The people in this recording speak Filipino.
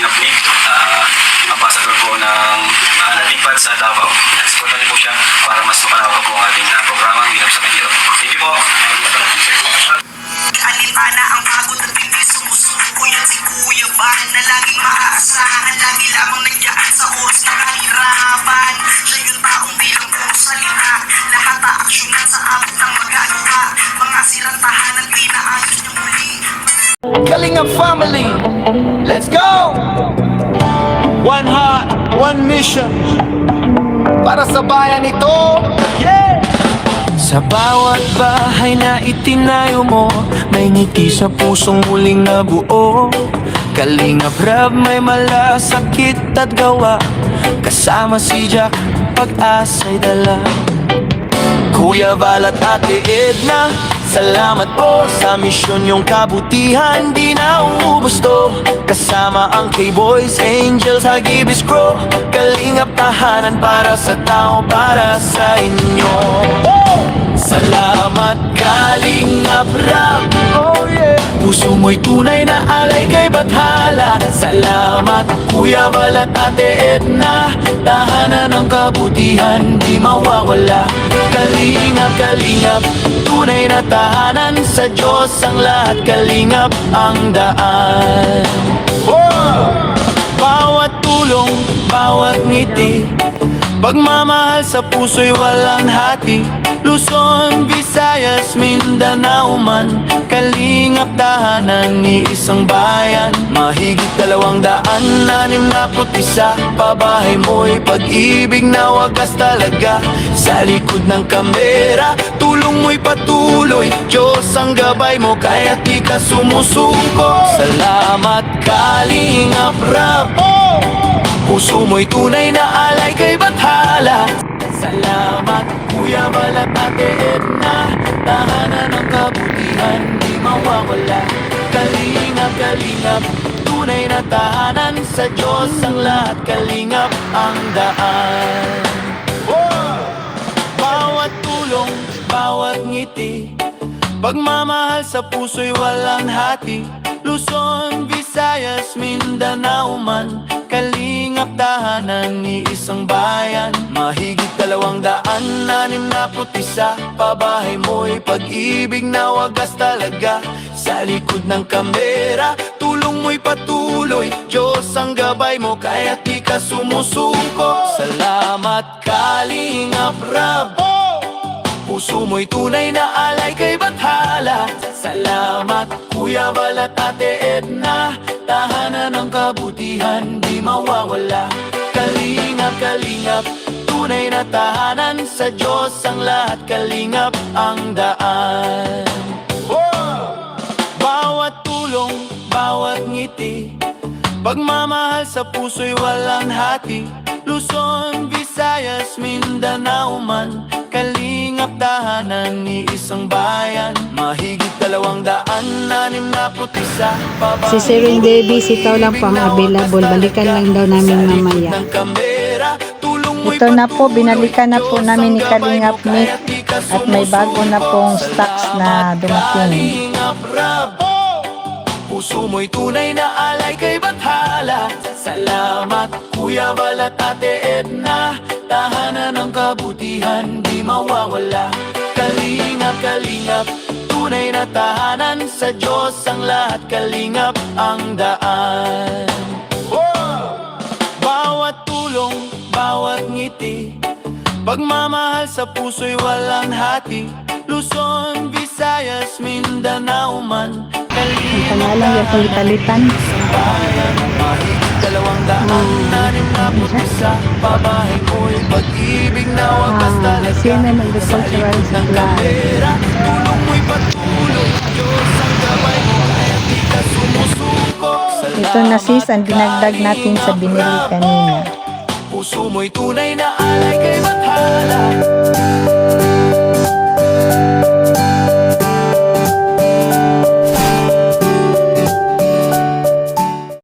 Kalingap Nick, ambassador po ng Nalipad sa Davao. Exportan niyo po siya para mas mapalawa po ang ating programa Hirap sa Mahirap. Thank you po. Alintana ang pagod at hindi sumusuko yan si Kuya Van na laging maaasahan, lagi lamang nandiyan sa oras ng kahirapan. Siya yung taong bilang puro salita, lahat aaksyonan sa abot ng magagawa. Mga sirang tahanan pinaayos niya muli. Kalingap family, let's go! One heart, one mission para sa bayan ito, yeah! Sa bawat bahay na itinayo mo, may ngiti sa pusong muling nabuo. Kalingap Rab, may malasakit at gawa, kasama si Jack, pag-asa'y dala. Kuya Val at Ate Edna, salamat po sa misyon yung kabutihan, di na uubos to. Kasama ang K-Boys, Angels, Hagibis Crow, Kalingap tahanan para sa tao, para sa inyo. Salamat Kalingap Rab, oh yeah. Puso mo'y tunay na alay kay Bathala. Salamat Kuya Val at Ate Edna, tahanan ng kabutihan, di mawawala. Kalingap, Kalingap, tunay na tahanan, sa Diyos ang lahat, Kalingap ang daan. Bawat tulong, bawat ngiti, pagmamahal sa puso'y walang hati. Luzon, Visayas, Mindanao man, Kalingap tahanan ni isang bayan. Mahigit 261, pabahay mo'y pag-ibig na wagas talaga. Sa likod ng kamera, tulong mo'y patuloy, Diyos ang gabay mo, kaya di ka sumusuko. Salamat Kalingap Rab, puso mo'y tunay na alay kay Bathala. Salamat Kuya Val at Ate Edna, tahanan ng kabutihan, di mawawala. Kalingap, Kalingap, tunay na tahanan, sa Diyos ang lahat, Kalingap ang daan. Bawat tulong, bawat ngiti, pagmamahal sa puso'y walang hati. Luzon, Visayas, Mindanao man, Kalingap tahanan ni isang bayan. Mahigit 261, pabahay mo'y pag-ibig na wagas talaga. Sa likod ng kamera, tulong mo'y patuloy, Diyos ang gabay mo, kaya di ka sumusuko. Salamat Kalingap Rab, puso mo'y tunay na alay kay Bathala. Salamat Kuya Val at Ate Edna, tahanan ng kabutihan, di mawawala. Kalingap, Kalingap, tunay na tahanan, sa Diyos ang lahat, Kalingap ang daan. Bawat tulong, bawat ngiti, pagmamahal sa puso'y walang hati. Luzon, Visayas, Mindanao man, Kalingap tahanan ni isang bayan. Mahigit 261, Si Sering Debbie, sitaw lang po ang available. Balikan lang daw namin mamaya. Ito na po, binalikan na po namin ni Kalingap Nick at may bago na pong stocks na dumating. Puso mo'y tunay na alay kay Bathala. Salamat Kuya Val at Ate Edna, tahanan ng kabutihan, di mawawala. Kalingap, Kalingap, tunay na tahanan, sa Diyos ang lahat, Kalingap ang daan. Bawat tulong, bawat ngiti, pagmamahal sa puso'y walang hati. Luzon, Visayas, Mindanao man, Ang pangalan yung palitalitan. mahigit 261, pabahay mo'y pag-ibig na wagas talaga. Sino mag-cultural supply? Tulong mo'y patuloy, Diyos ang gabay mo, kaya di ka sumusuko. Ito na sis, ang dinagdag natin sa binili kanina. Puso mo'y tunay na alay kay Bathala.